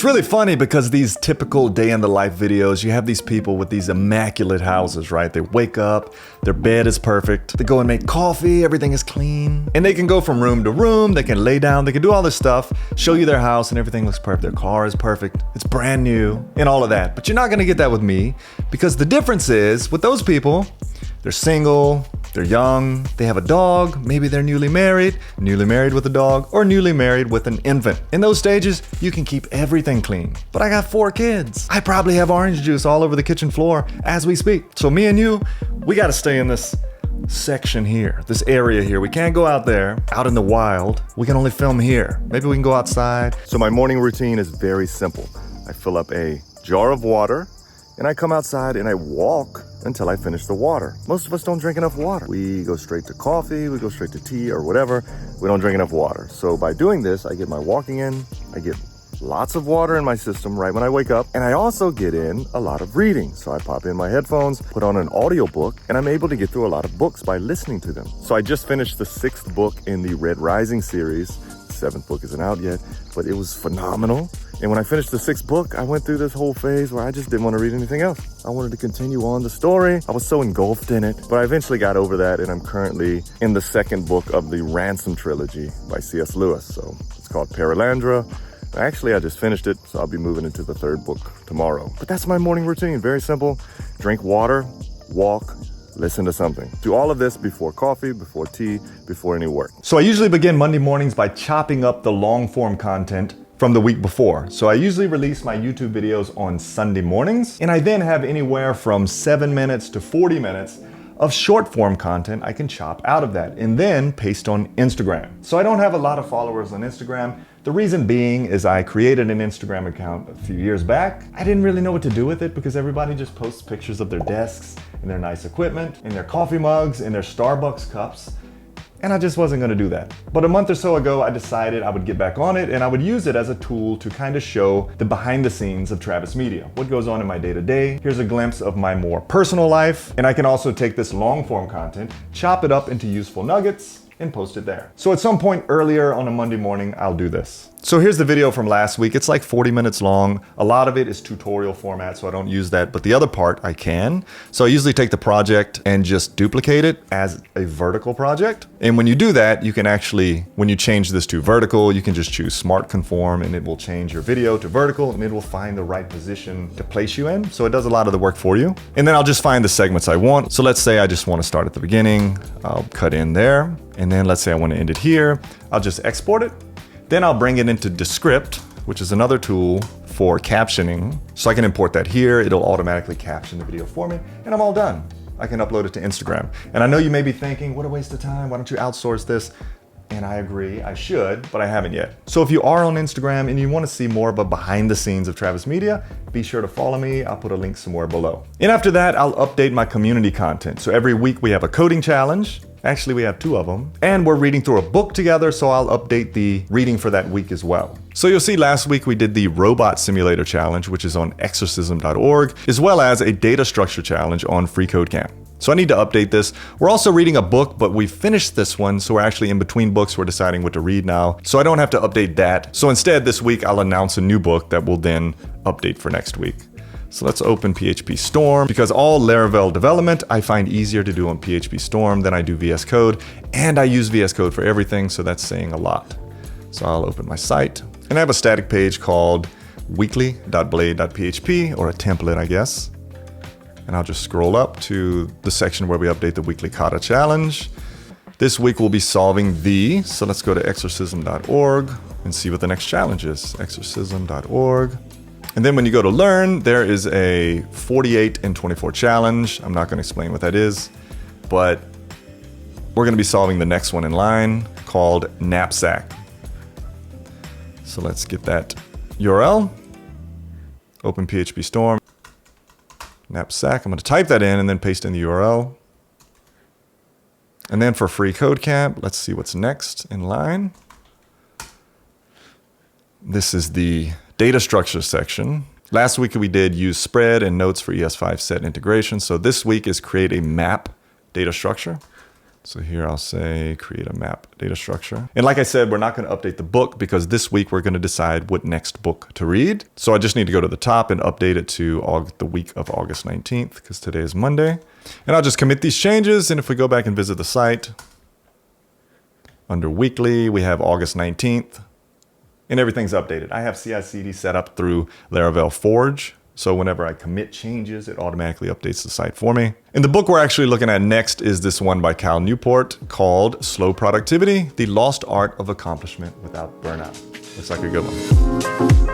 It's really funny because these typical day in the life videos, you have these people with these immaculate houses, right? They wake up, their bed is perfect, they go and make coffee, everything is clean, and they can go from room to room, they can lay down, they can do all this stuff, show you their house and everything looks perfect, their car is perfect, it's brand new, and all of that. But you're not gonna get that with me, because the difference is, with those people, they're single, they're young, they have a dog, maybe they're newly married with a dog, or newly married with an infant. In those stages, you can keep everything clean. But I got 4 kids. I probably have orange juice all over the kitchen floor as we speak. So me and you, we gotta stay in this section here, this area here. We can't go out there, out in the wild. We can only film here. Maybe we can go outside. So my morning routine is very simple. I fill up a jar of water, and I come outside and I walk until I finish the water. Most of us don't drink enough water. We go straight to coffee, we go straight to tea or whatever. We don't drink enough water. So by doing this, I get my walking in, I get lots of water in my system right when I wake up, and I also get in a lot of reading. So I pop in my headphones, put on an audiobook, and I'm able to get through a lot of books by listening to them. So I just finished the 6th book in the Red Rising series. The 7th book isn't out yet, but it was phenomenal. And when I finished the 6th book, I went through this whole phase where I just didn't want to read anything else. I wanted to continue on the story. I was so engulfed in it, but I eventually got over that, and I'm currently in the 2nd book of the Ransom trilogy by C.S. Lewis. So it's called Perelandra. Actually, I just finished it, so I'll be moving into the 3rd book tomorrow. But that's my morning routine, very simple. Drink water, walk, listen to something. Do all of this before coffee, before tea, before any work. So I usually begin Monday mornings by chopping up the long form content from the week before. So I usually release my YouTube videos on Sunday mornings, and I then have anywhere from 7 minutes to 40 minutes of short form content I can chop out of that and then paste on Instagram. So I don't have a lot of followers on Instagram. The reason being is I created an Instagram account a few years back. I didn't really know what to do with it because everybody just posts pictures of their desks and their nice equipment and their coffee mugs and their Starbucks cups. And I just wasn't gonna do that. But a month or so ago, I decided I would get back on it and I would use it as a tool to kind of show the behind the scenes of Travis Media. What goes on in my day-to-day. Here's a glimpse of my more personal life. And I can also take this long form content, chop it up into useful nuggets, and post it there. So at some point earlier on a Monday morning, I'll do this. So here's the video from last week. It's like 40 minutes long. A lot of it is tutorial format, so I don't use that, but the other part I can. So I usually take the project and just duplicate it as a vertical project. And when you do that, you can actually, when you change this to vertical, you can just choose Smart Conform and it will change your video to vertical and it will find the right position to place you in. So it does a lot of the work for you. And then I'll just find the segments I want. So let's say I just want to start at the beginning. I'll cut in there. And then let's say I want to end it here. I'll just export it. Then I'll bring it into Descript, which is another tool for captioning. So I can import that here. It'll automatically caption the video for me and I'm all done. I can upload it to Instagram. And I know you may be thinking, what a waste of time. Why don't you outsource this? And I agree, I should, but I haven't yet. So if you are on Instagram and you want to see more of a behind the scenes of Travis Media, be sure to follow me. I'll put a link somewhere below. And after that, I'll update my community content. So every week we have a coding challenge. Actually, we have 2 of them. And we're reading through a book together, so I'll update the reading for that week as well. So you'll see last week we did the Robot Simulator Challenge, which is on exorcism.org, as well as a data structure challenge on FreeCodeCamp. So I need to update this. We're also reading a book, but we finished this one, so we're actually in between books. We're deciding what to read now. So I don't have to update that. So instead, this week I'll announce a new book that will then update for next week. So let's open PHP Storm, because all Laravel development I find easier to do on PHP Storm than I do VS Code, and I use VS Code for everything, so that's saying a lot. So I'll open my site, and I have a static page called weekly.blade.php, or a template, I guess. And I'll just scroll up to the section where we update the weekly kata challenge. This week we'll be solving so let's go to exorcism.org and see what the next challenge is. Exorcism.org. And then when you go to learn, there is a 48 and 24 challenge. I'm not going to explain what that is, but we're going to be solving the next one in line called Knapsack. So let's get that URL. Open PHP Storm. Knapsack. I'm going to type that in and then paste in the URL. And then for FreeCodeCamp, let's see what's next in line. This is the data structure section. Last week we did use spread and notes for ES5 set integration. So this week is create a map data structure. So here I'll say create a map data structure. And like I said, we're not going to update the book because this week we're going to decide what next book to read. So I just need to go to the top and update it to the week of August 19th because today is Monday. And I'll just commit these changes. And if we go back and visit the site, under weekly, we have August 19th and everything's updated. I have CI/CD set up through Laravel Forge. So whenever I commit changes, it automatically updates the site for me. And the book we're actually looking at next is this one by Cal Newport called Slow Productivity, The Lost Art of Accomplishment Without Burnout. Looks like a good one.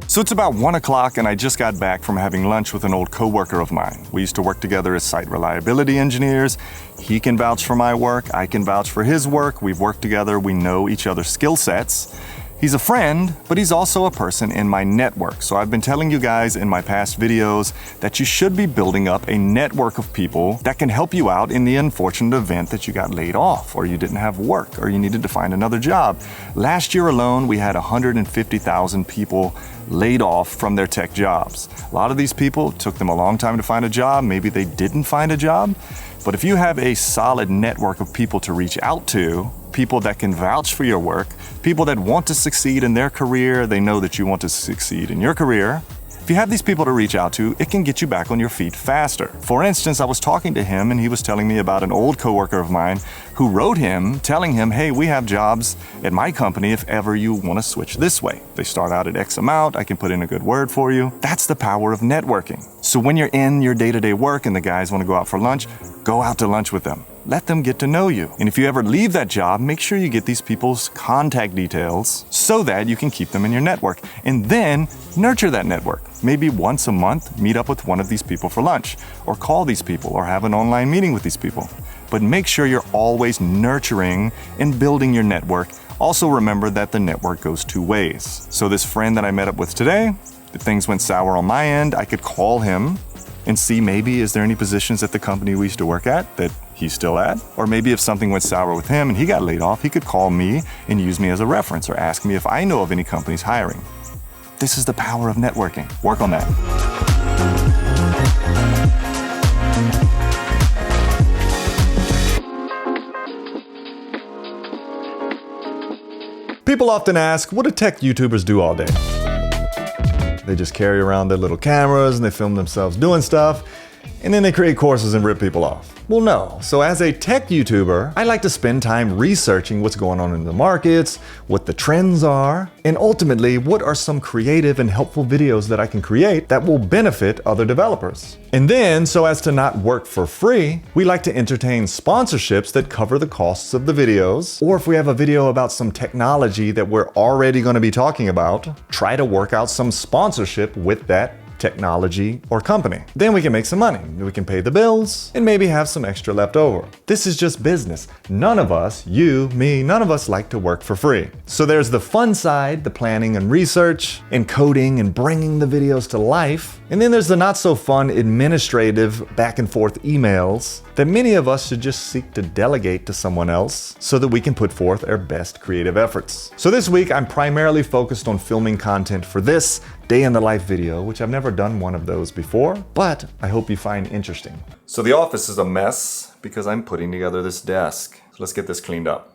So it's about 1 o'clock and I just got back from having lunch with an old coworker of mine. We used to work together as site reliability engineers. He can vouch for my work, I can vouch for his work. We've worked together, we know each other's skill sets. He's a friend, but he's also a person in my network. So I've been telling you guys in my past videos that you should be building up a network of people that can help you out in the unfortunate event that you got laid off, or you didn't have work, or you needed to find another job. Last year alone, we had 150,000 people laid off from their tech jobs. A lot of these people, it took them a long time to find a job. Maybe they didn't find a job. But if you have a solid network of people to reach out to, people that can vouch for your work, people that want to succeed in their career, they know that you want to succeed in your career. If you have these people to reach out to, it can get you back on your feet faster. For instance, I was talking to him and he was telling me about an old coworker of mine who wrote him telling him, hey, we have jobs at my company if ever you want to switch this way. They start out at X amount, I can put in a good word for you. That's the power of networking. So when you're in your day-to-day work and the guys want to go out for lunch, go out to lunch with them. Let them get to know you. And if you ever leave that job, make sure you get these people's contact details so that you can keep them in your network. And then nurture that network. Maybe once a month, meet up with one of these people for lunch, or call these people, or have an online meeting with these people. But make sure you're always nurturing and building your network. Also remember that the network goes two ways. So this friend that I met up with today, if things went sour on my end, I could call him and see maybe is there any positions at the company we used to work at that he's still at? Or maybe if something went sour with him and he got laid off, he could call me and use me as a reference or ask me if I know of any companies hiring. This is the power of networking. Work on that. People often ask, what do tech YouTubers do all day? They just carry around their little cameras and they film themselves doing stuff, and then they create courses and rip people off. Well, no. So as a tech YouTuber, I like to spend time researching what's going on in the markets, what the trends are, and ultimately, what are some creative and helpful videos that I can create that will benefit other developers. And then, so as to not work for free, we like to entertain sponsorships that cover the costs of the videos, or if we have a video about some technology that we're already going to be talking about, try to work out some sponsorship with that technology or company. Then we can make some money. We can pay the bills and maybe have some extra left over. This is just business. None of us, you, me, none of us like to work for free. So there's the fun side, the planning and research, and coding and bringing the videos to life. And then there's the not so fun administrative back and forth emails that many of us should just seek to delegate to someone else so that we can put forth our best creative efforts. So this week, I'm primarily focused on filming content for this day in the life video, which I've never done one of those before, but I hope you find interesting. So the office is a mess because I'm putting together this desk. So let's get this cleaned up.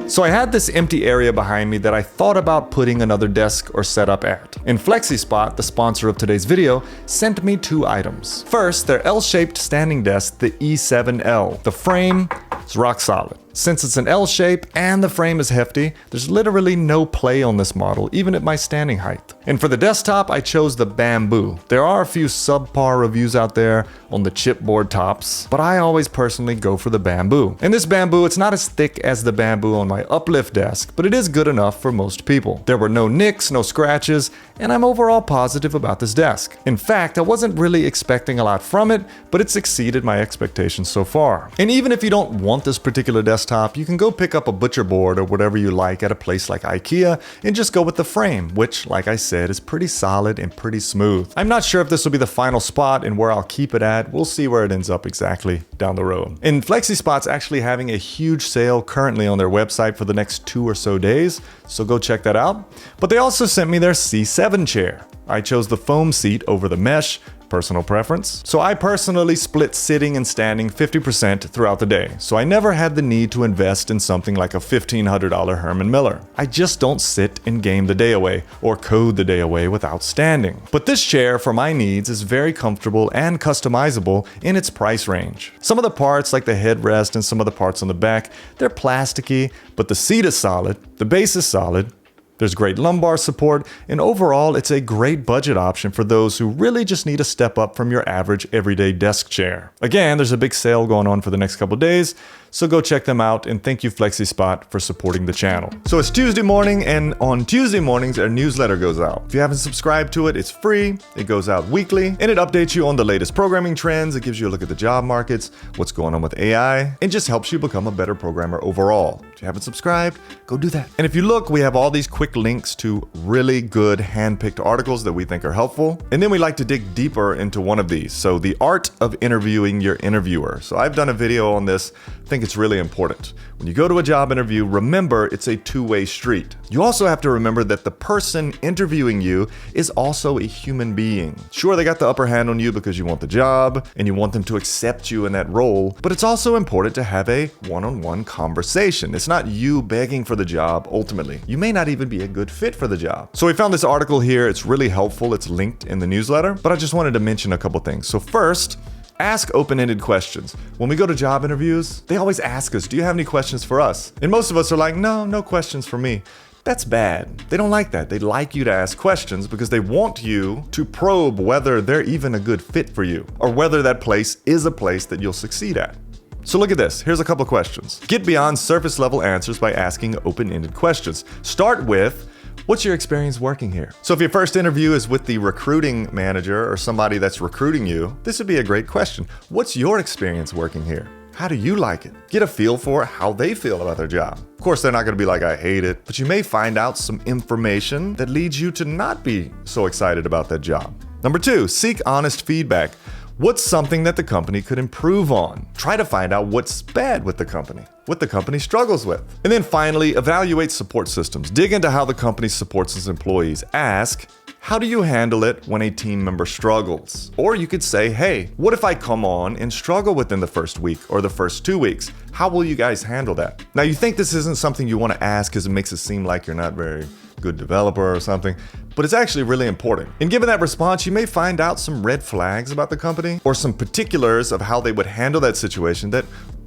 So I had this empty area behind me that I thought about putting another desk or setup at. And FlexiSpot, the sponsor of today's video, sent me 2 items. First, their L-shaped standing desk, the E7L. The frame is rock solid. Since it's an L shape and the frame is hefty, there's literally no play on this model, even at my standing height. And for the desktop, I chose the bamboo. There are a few subpar reviews out there on the chipboard tops, but I always personally go for the bamboo. And this bamboo, it's not as thick as the bamboo on my uplift desk, but it is good enough for most people. There were no nicks, no scratches, and I'm overall positive about this desk. In fact, I wasn't really expecting a lot from it, but it's exceeded my expectations so far. And even if you don't want this particular desk desktop, you can go pick up a butcher board or whatever you like at a place like IKEA and just go with the frame, which, like I said, is pretty solid and pretty smooth. I'm not sure if this will be the final spot and where I'll keep it at. We'll see where it ends up exactly down the road. And FlexiSpot's actually having a huge sale currently on their website for the next 2 or so days, so go check that out. But they also sent me their C7 chair. I chose the foam seat over the mesh, personal preference. So I personally split sitting and standing 50% throughout the day, so I never had the need to invest in something like a $1,500 Herman Miller. I just don't sit and game the day away or code the day away without standing. But this chair, for my needs, is very comfortable and customizable in its price range. Some of the parts, like the headrest and some of the parts on the back, they're plasticky, but the seat is solid, the base is solid, there's great lumbar support, and overall, it's a great budget option for those who really just need a step up from your average everyday desk chair. Again, there's a big sale going on for the next couple days, so go check them out, and thank you FlexiSpot for supporting the channel. So it's Tuesday morning, and on Tuesday mornings, our newsletter goes out. If you haven't subscribed to it, it's free, it goes out weekly, and it updates you on the latest programming trends, it gives you a look at the job markets, what's going on with AI, and just helps you become a better programmer overall. If you haven't subscribed, go do that. And if you look, we have all these quick links to really good hand-picked articles that we think are helpful. And then we like to dig deeper into one of these. So the art of interviewing your interviewer. So I've done a video on this. I think it's really important. When you go to a job interview, remember it's a two-way street. You also have to remember that the person interviewing you is also a human being. Sure, they got the upper hand on you because you want the job and you want them to accept you in that role, but it's also important to have a one-on-one conversation. It's not you begging for the job ultimately. You may not even be a good fit for the job. So we found this article here. It's really helpful. It's linked in the newsletter, but I just wanted to mention a couple things. So first, ask open-ended questions. When we go to job interviews, they always ask us, do you have any questions for us? And most of us are like, no questions for me. That's bad. They don't like that. They'd like you to ask questions because they want you to probe whether they're even a good fit for you or whether that place is a place that you'll succeed at. So look at this. Here's a couple questions. Get beyond surface level answers by asking open-ended questions. Start with, what's your experience working here? So if your first interview is with the recruiting manager or somebody that's recruiting you, this would be a great question. What's your experience working here? How do you like it? Get a feel for how they feel about their job. Of course, they're not going to be like, I hate it, but you may find out some information that leads you to not be so excited about that job. Number 2, seek honest feedback. What's something that the company could improve on? Try to find out what's bad with the company, what the company struggles with. And then finally, evaluate support systems. Dig into how the company supports its employees. Ask, how do you handle it when a team member struggles? Or you could say, hey, what if I come on and struggle within the first week or the first 2 weeks? How will you guys handle that? Now, you think this isn't something you want to ask because it makes it seem like you're not very good developer or something, but it's actually really important. And given that response, you may find out some red flags about the company or some particulars of how they would handle that situation that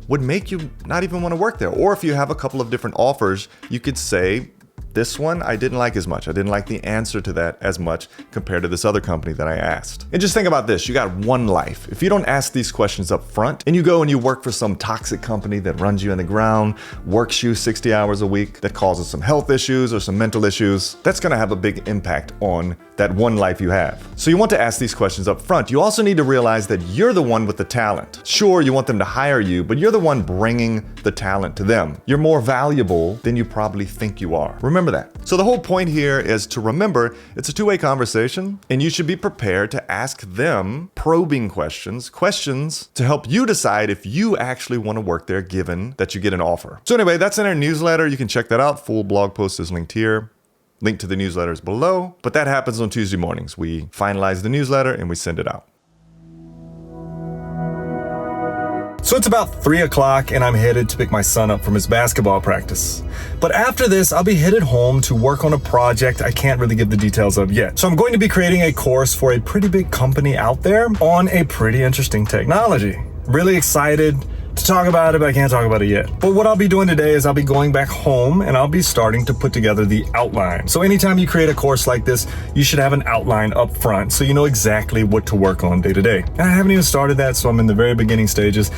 would make you not even want to work there. Or if you have a couple of different offers, you could say, this one I didn't like as much. I didn't like the answer to that as much compared to this other company that I asked. And just think about this, you got one life. If you don't ask these questions up front and you go and you work for some toxic company that runs you in the ground, works you 60 hours a week, that causes some health issues or some mental issues, that's gonna have a big impact on that one life you have. So you want to ask these questions up front. You also need to realize that you're the one with the talent. Sure, you want them to hire you, but you're the one bringing the talent to them. You're more valuable than you probably think you are. Remember that. So the whole point here is to remember it's a two-way conversation, and you should be prepared to ask them probing questions to help you decide if you actually want to work there given that you get an offer. So anyway, that's in our newsletter. You can check that out. Full blog post is linked here. Link to the newsletter is below, but that happens on Tuesday mornings. We finalize the newsletter and we send it out. So it's about 3 o'clock and I'm headed to pick my son up from his basketball practice. But after this, I'll be headed home to work on a project I can't really give the details of yet. So I'm going to be creating a course for a pretty big company out there on a pretty interesting technology. Really excited to talk about it, but I can't talk about it yet. But what I'll be doing today is I'll be going back home and I'll be starting to put together the outline. So anytime you create a course like this, you should have an outline up front so you know exactly what to work on day to day. And I haven't even started that, so I'm in the very beginning stages.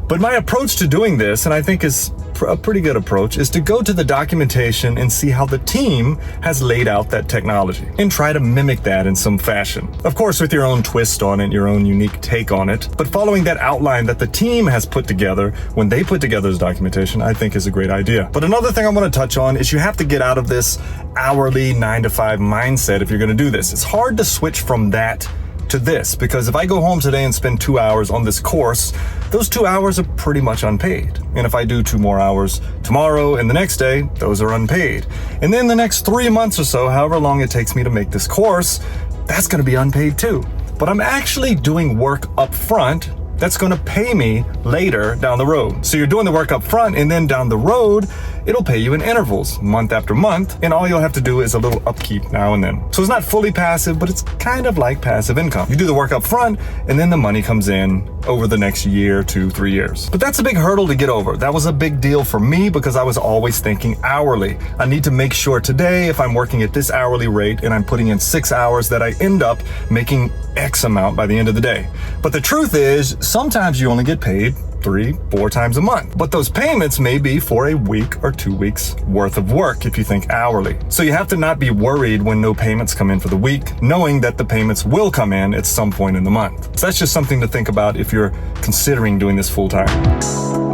But my approach to doing this, and I think is a pretty good approach, is to go to the documentation and see how the team has laid out that technology and try to mimic that in some fashion. Of course, with your own twist on it, your own unique take on it, but following that outline that the team has put together when they put together this documentation, I think is a great idea. But another thing I want to touch on is you have to get out of this hourly 9-to-5 mindset if you're going to do this. It's hard to switch from that to this, because if I go home today and spend 2 hours on this course, those 2 hours are pretty much unpaid. And if I do 2 more hours tomorrow and the next day, those are unpaid. And then the next 3 months or so, however long it takes me to make this course, that's going to be unpaid too. But I'm actually doing work up front that's going to pay me later down the road. So you're doing the work up front, and then down the road, it'll pay you in intervals, month after month, and all you'll have to do is a little upkeep now and then. So it's not fully passive, but it's kind of like passive income. You do the work up front, and then the money comes in over the next year, 2, 3 years. But that's a big hurdle to get over. That was a big deal for me because I was always thinking hourly. I need to make sure today, if I'm working at this hourly rate and I'm putting in 6 hours, that I end up making X amount by the end of the day. But the truth is, sometimes you only get paid 3-4 times a month. But those payments may be for a week or 2 weeks worth of work if you think hourly. So you have to not be worried when no payments come in for the week, knowing that the payments will come in at some point in the month. So that's just something to think about if you're considering doing this full time.